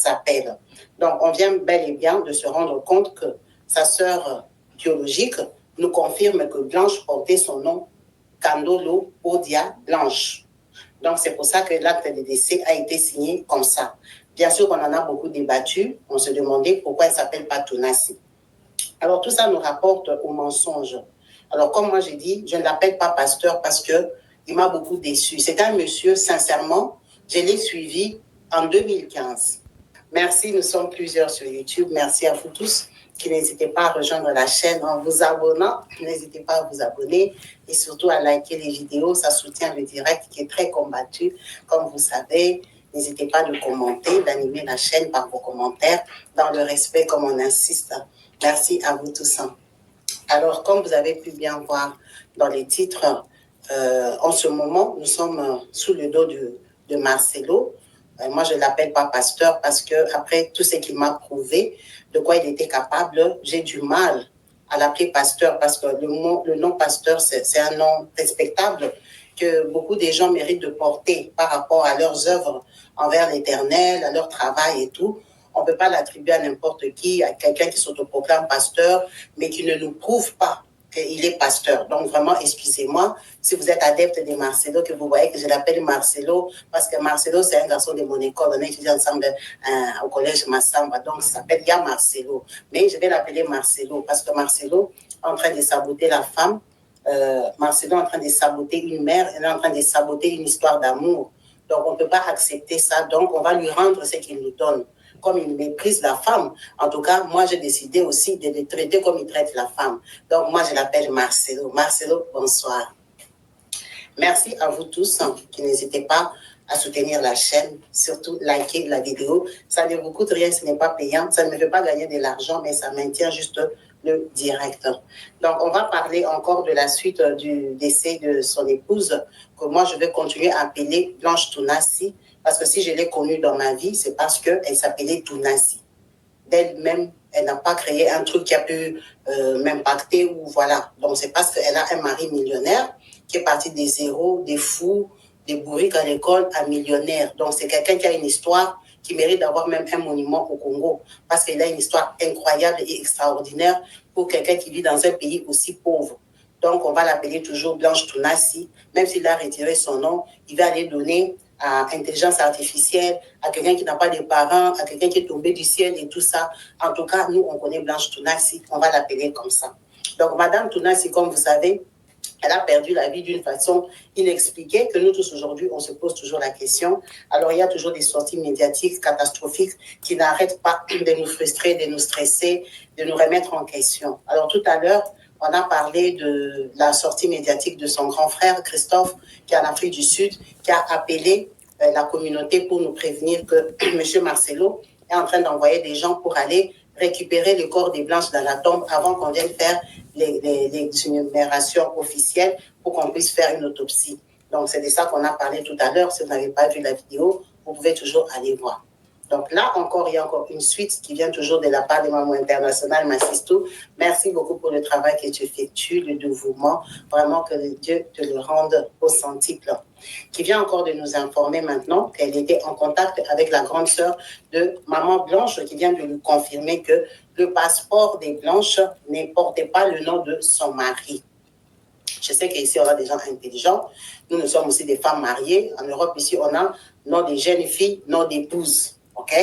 appels. Donc, on vient bel et bien de se rendre compte que sa sœur biologique nous confirme que Blanche portait son nom Kandolo Odia Blanche. Donc, c'est pour ça que l'acte de décès a été signé comme ça. Bien sûr qu'on en a beaucoup débattu. On se demandait pourquoi elle ne s'appelle pas Tunasi. Alors, tout ça nous rapporte au mensonge. Alors, comme moi j'ai dit, je ne l'appelle pas pasteur parce qu'il m'a beaucoup déçu. C'est un monsieur, sincèrement, je l'ai suivi en 2015. Merci, nous sommes plusieurs sur YouTube. Merci à vous tous qui n'hésitez pas à rejoindre la chaîne en vous abonnant. N'hésitez pas à vous abonner et surtout à liker les vidéos. Ça soutient le direct qui est très combattu, comme vous savez. N'hésitez pas de commenter, d'animer la chaîne par vos commentaires, dans le respect comme on insiste. Merci à vous tous. Alors, comme vous avez pu bien voir dans les titres, en ce moment, nous sommes sous le dos de Marcelo. Moi, je ne l'appelle pas pasteur parce que après tout ce qu'il m'a prouvé, de quoi il était capable, j'ai du mal à l'appeler pasteur parce que le nom pasteur, c'est un nom respectable que beaucoup de gens méritent de porter par rapport à leurs œuvres envers l'Éternel, à leur travail et tout. On ne peut pas l'attribuer à n'importe qui, à quelqu'un qui s'autoproclame pasteur, mais qui ne nous prouve pas qu'il est pasteur. Donc vraiment, excusez-moi, si vous êtes adepte de Marcelo, que vous voyez que je l'appelle Marcelo, parce que Marcelo, c'est un garçon de mon école. On a étudié ensemble au collège Massamba, donc ça s'appelle Ya Marcelo. Mais je vais l'appeler Marcelo, parce que Marcelo est en train de saboter la femme, Marcelo est en train de saboter une mère, elle est en train de saboter une histoire d'amour. Donc on ne peut pas accepter ça, donc on va lui rendre ce qu'il nous donne. Comme il méprise la femme. En tout cas, moi, j'ai décidé aussi de le traiter comme il traite la femme. Donc, moi, je l'appelle Marcelo. Marcelo, bonsoir. Merci à vous tous qui n'hésitez pas à soutenir la chaîne, surtout liker la vidéo. Ça ne vous coûte rien, ce n'est pas payant. Ça ne me fait pas gagner de l'argent, mais ça maintient juste le direct. Donc, on va parler encore de la suite du décès de son épouse, que moi, je vais continuer à appeler Blanche Tunasi. Parce que si je l'ai connue dans ma vie, c'est parce qu'elle s'appelait Tunasi. D'elle-même, elle n'a pas créé un truc qui a pu m'impacter ou voilà. Donc, c'est parce qu'elle a un mari millionnaire qui est parti des zéros, des fous, des bourriques à l'école à millionnaire. Donc, c'est quelqu'un qui a une histoire qui mérite d'avoir même un monument au Congo parce qu'il a une histoire incroyable et extraordinaire pour quelqu'un qui vit dans un pays aussi pauvre. Donc, on va l'appeler toujours Blanche Tunasi. Même s'il a retiré son nom, il va aller donner à intelligence artificielle, à quelqu'un qui n'a pas de parents, à quelqu'un qui est tombé du ciel et tout ça. En tout cas, nous, on connaît Blanche Tunasi, on va l'appeler comme ça. Donc, Madame Tunasi, comme vous savez, elle a perdu la vie d'une façon inexpliquée, que nous tous aujourd'hui, on se pose toujours la question. Alors, il y a toujours des sorties médiatiques catastrophiques qui n'arrêtent pas de nous frustrer, de nous stresser, de nous remettre en question. Alors, tout à l'heure, on a parlé de la sortie médiatique de son grand frère, Christophe, qui est en Afrique du Sud, qui a appelé la communauté pour nous prévenir que M. Marcelo est en train d'envoyer des gens pour aller récupérer le corps des Blanches dans la tombe avant qu'on vienne faire les énumérations officielles pour qu'on puisse faire une autopsie. Donc, c'est de ça qu'on a parlé tout à l'heure. Si vous n'avez pas vu la vidéo, vous pouvez toujours aller voir. Donc là encore, il y a encore une suite qui vient toujours de la part des Mamans Internationales, Massistou. Merci beaucoup pour le travail que tu effectues, le dévouement. Vraiment que Dieu te le rende au centuple. Qui vient encore de nous informer maintenant qu'elle était en contact avec la grande sœur de Maman Blanche, qui vient de lui confirmer que le passeport des Blanches ne portait pas le nom de son mari. Je sais qu'ici, on a des gens intelligents. Nous sommes aussi des femmes mariées. En Europe, ici, on a nom des jeunes filles, nom d'épouses. OK?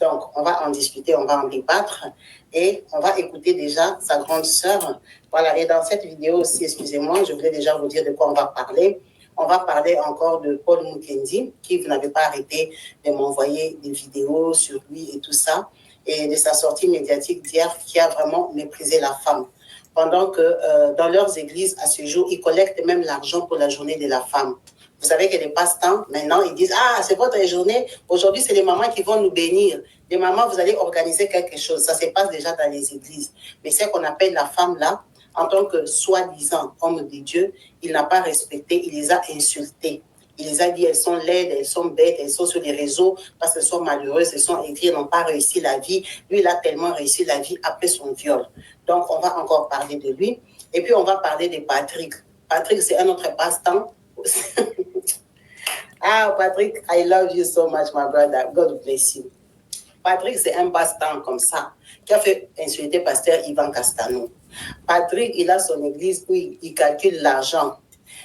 Donc, on va en discuter, on va en débattre et on va écouter déjà sa grande sœur. Voilà, et dans cette vidéo aussi, excusez-moi, je voulais déjà vous dire de quoi on va parler. On va parler encore de Paul Mukendi, qui vous n'avez pas arrêté de m'envoyer des vidéos sur lui et tout ça, et de sa sortie médiatique d'hier qui a vraiment méprisé la femme. Pendant que dans leurs églises, à ce jour, ils collectent même l'argent pour la journée de la femme. Vous savez que les passe-temps, maintenant, ils disent « Ah, c'est votre journée. Aujourd'hui, c'est les mamans qui vont nous bénir. Les mamans, vous allez organiser quelque chose. » Ça se passe déjà dans les églises. Mais c'est qu'on appelle la femme là, en tant que soi-disant homme de Dieu, il n'a pas respecté, il les a insultées. Il les a dit, elles sont laides, elles sont bêtes, elles sont sur les réseaux parce qu'elles sont malheureuses, elles sont aigries, elles n'ont pas réussi la vie. Lui, il a tellement réussi la vie après son viol. Donc, on va encore parler de lui. Et puis, on va parler de Patrick. Patrick, c'est un autre passe-temps. Ah, Patrick, I love you so much, my brother. God bless you. Patrick, c'est un passe-temps comme ça, qui a fait insulter pasteur Ivan Castano. Patrick, il a son église où il calcule l'argent.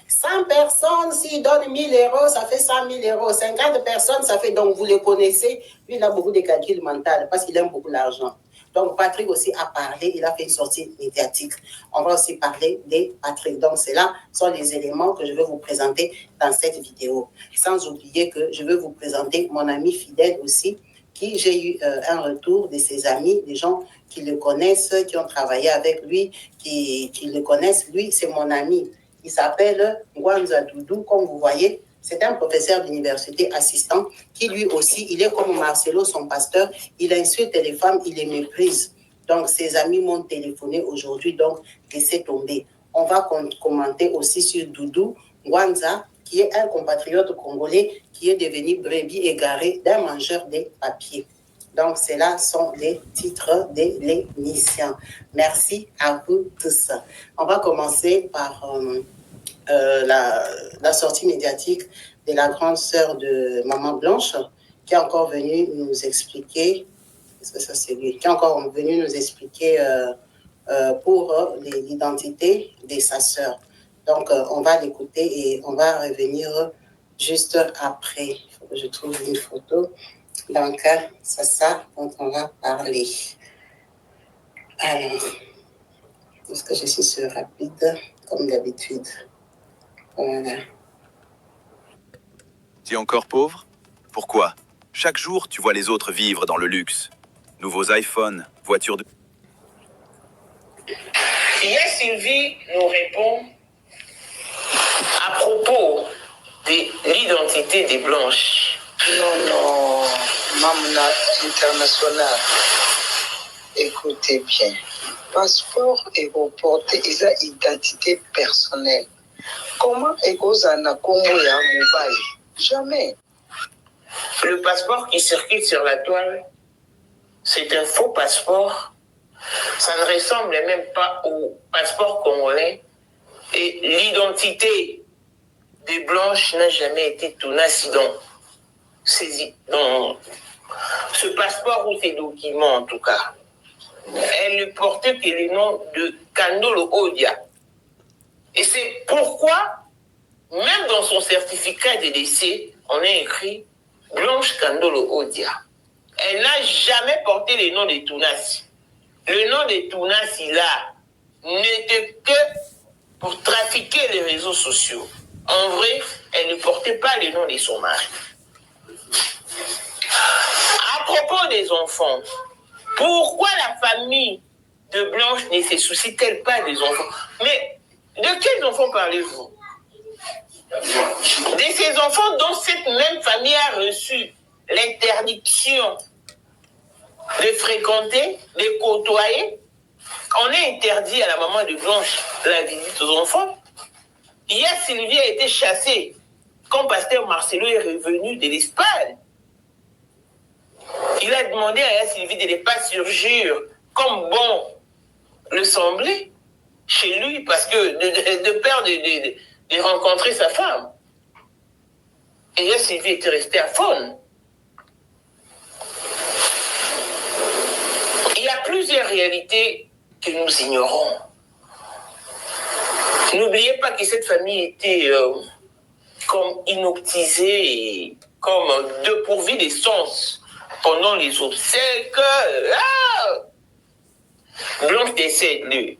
100 personnes, s'il donne 1000 euros, ça fait 100 000 euros. 50 personnes, ça fait, donc vous le connaissez, lui, il a beaucoup de calculs mentaux parce qu'il aime beaucoup l'argent. Donc, Patrick aussi a parlé, il a fait une sortie médiatique. On va aussi parler de Patrick. Donc, ceux-là sont les éléments que je vais vous présenter dans cette vidéo. Sans oublier que je vais vous présenter mon ami fidèle aussi, qui j'ai eu un retour de ses amis, des gens qui le connaissent, qui ont travaillé avec lui, qui le connaissent. Lui, c'est mon ami. Il s'appelle Ngwanza Doudou, comme vous voyez. C'est un professeur d'université assistant qui lui aussi, il est comme Marcelo, son pasteur. Il insulte les femmes, il les méprise. Donc, ses amis m'ont téléphoné aujourd'hui, donc laissez tomber. On va commenter aussi sur Doudou Ngwanza, qui est un compatriote congolais qui est devenu brebis égaré d'un mangeur de papier. Donc, ceux-là sont les titres de l'émission. Merci à vous tous. On va commencer par la sortie médiatique de la grande sœur de Maman Blanche, qui est encore venue nous expliquer, est-ce que ça c'est lui, qui est encore venu nous expliquer pour l'identité de sa sœur. Donc, on va l'écouter et on va revenir juste après. Il faut que je trouve une photo. Donc, c'est ça dont on va parler. Alors, est-ce que je suis sur rapide, comme d'habitude? Voilà. Tu es encore pauvre? Pourquoi? Chaque jour, tu vois les autres vivre dans le luxe. Nouveaux iPhones, voitures de... Hier, Sylvie nous répond à propos de l'identité des Blanches. Non, Mamna International. Écoutez bien. Passeport et reporté, ils ont identité personnelle. Comment Egozana Kongo ya mobile? Jamais. Le passeport qui circule sur la toile, c'est un faux passeport. Ça ne ressemble même pas au passeport congolais. Et l'identité des Blanches n'a jamais été Tunasi dans ce passeport ou ces documents en tout cas. Elle ne portait que le nom de Kandolo Odia. Et c'est pourquoi, même dans son certificat de décès, on a écrit Blanche Kandolo Odia. Elle n'a jamais porté le nom de Tunasi. Le nom de Tunasi, là, n'était que pour trafiquer les réseaux sociaux. En vrai, elle ne portait pas le nom de son mari. À propos des enfants, pourquoi la famille de Blanche ne se soucie-t-elle pas des enfants? Mais de quels enfants parlez-vous? De ces enfants dont cette même famille a reçu l'interdiction de fréquenter, de côtoyer. On a interdit à la maman de Blanche la visite aux enfants. Hier, Sylvie a été chassée quand pasteur Marcelo est revenu de l'Espagne. Il a demandé à Sylvie de ne pas surgir comme bon le semblait chez lui parce que de peur de rencontrer sa femme. Et là, Sylvie était restée à faune. Il y a plusieurs réalités que nous ignorons. N'oubliez pas que cette famille était comme inoptisée et comme dépourvue d'essence pendant les obsèques. Blanche décède le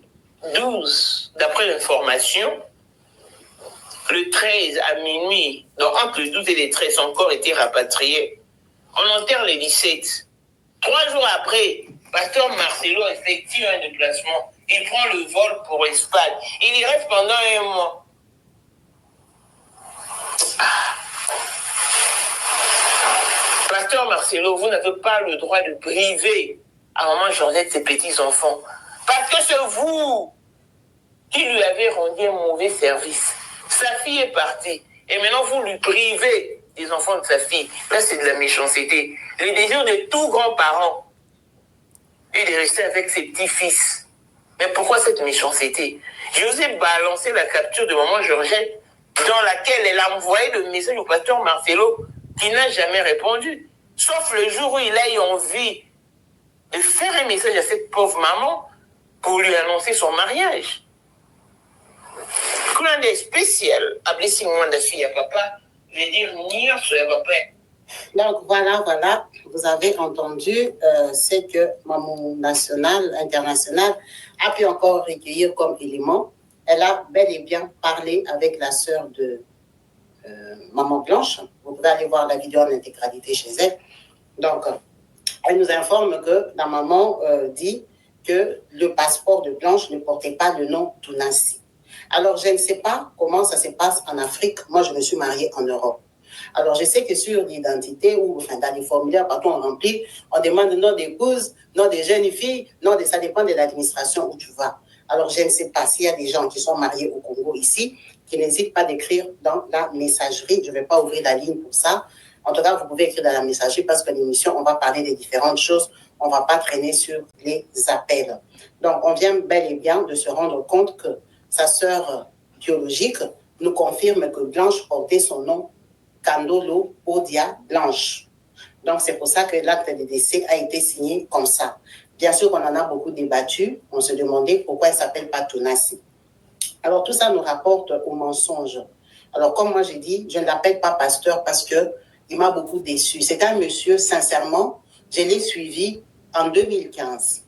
12, d'après l'information. Le 13 à minuit, donc entre le 12 et le 13, son corps était rapatrié. On enterre le 17. 3 jours après, pasteur Marcelo effectue un déplacement. Il prend le vol pour l'Espagne. Il y reste pendant 1 mois. Pasteur Marcelo, vous n'avez pas le droit de priver à maman Georgette ses petits-enfants. Parce que c'est vous qui lui avez rendu un mauvais service. Sa fille est partie. Et maintenant, vous lui privez des enfants de sa fille. Là, c'est de la méchanceté. Le désir de tout grand-parent est de rester avec ses petits-fils. Mais pourquoi cette méchanceté? Je vous ai balancé la capture de maman Georgette dans laquelle elle a envoyé le message au pasteur Marcelo qui n'a jamais répondu. Sauf le jour où il a eu envie de faire un message à cette pauvre maman pour lui annoncer son mariage. Quand on est spécial, appelez moi de fille à papa, je vais dire nier sur papa. Donc voilà, vous avez entendu ce que Maman Nationale, Internationale a pu encore recueillir comme élément. Elle a bel et bien parlé avec la sœur de Maman Blanche. Vous pouvez aller voir la vidéo en intégralité chez elle. Donc, elle nous informe que la maman dit que le passeport de Blanche ne portait pas le nom Tounassi. Alors, je ne sais pas comment ça se passe en Afrique. Moi, je me suis mariée en Europe. Alors, je sais que sur l'identité ou enfin, dans les formulaires, partout on remplit, on demande nom d'épouse, nom de jeune fille, ça dépend de l'administration où tu vas. Alors, je ne sais pas s'il y a des gens qui sont mariés au Congo ici, qui n'hésitent pas d'écrire dans la messagerie. Je ne vais pas ouvrir la ligne pour ça. En tout cas, vous pouvez écrire dans la messagerie parce que l'émission, on va parler des différentes choses. On ne va pas traîner sur les appels. Donc, on vient bel et bien de se rendre compte que sa sœur biologique nous confirme que Blanche portait son nom Kandolo Odia Blanche. Donc, c'est pour ça que l'acte de décès a été signé comme ça. Bien sûr qu'on en a beaucoup débattu. On se demandait pourquoi elle ne s'appelle pas Tounassi. Alors, tout ça nous rapporte au mensonge. Alors, comme moi j'ai dit, je ne l'appelle pas pasteur parce qu'il m'a beaucoup déçu. C'est un monsieur, sincèrement, je l'ai suivi en 2015.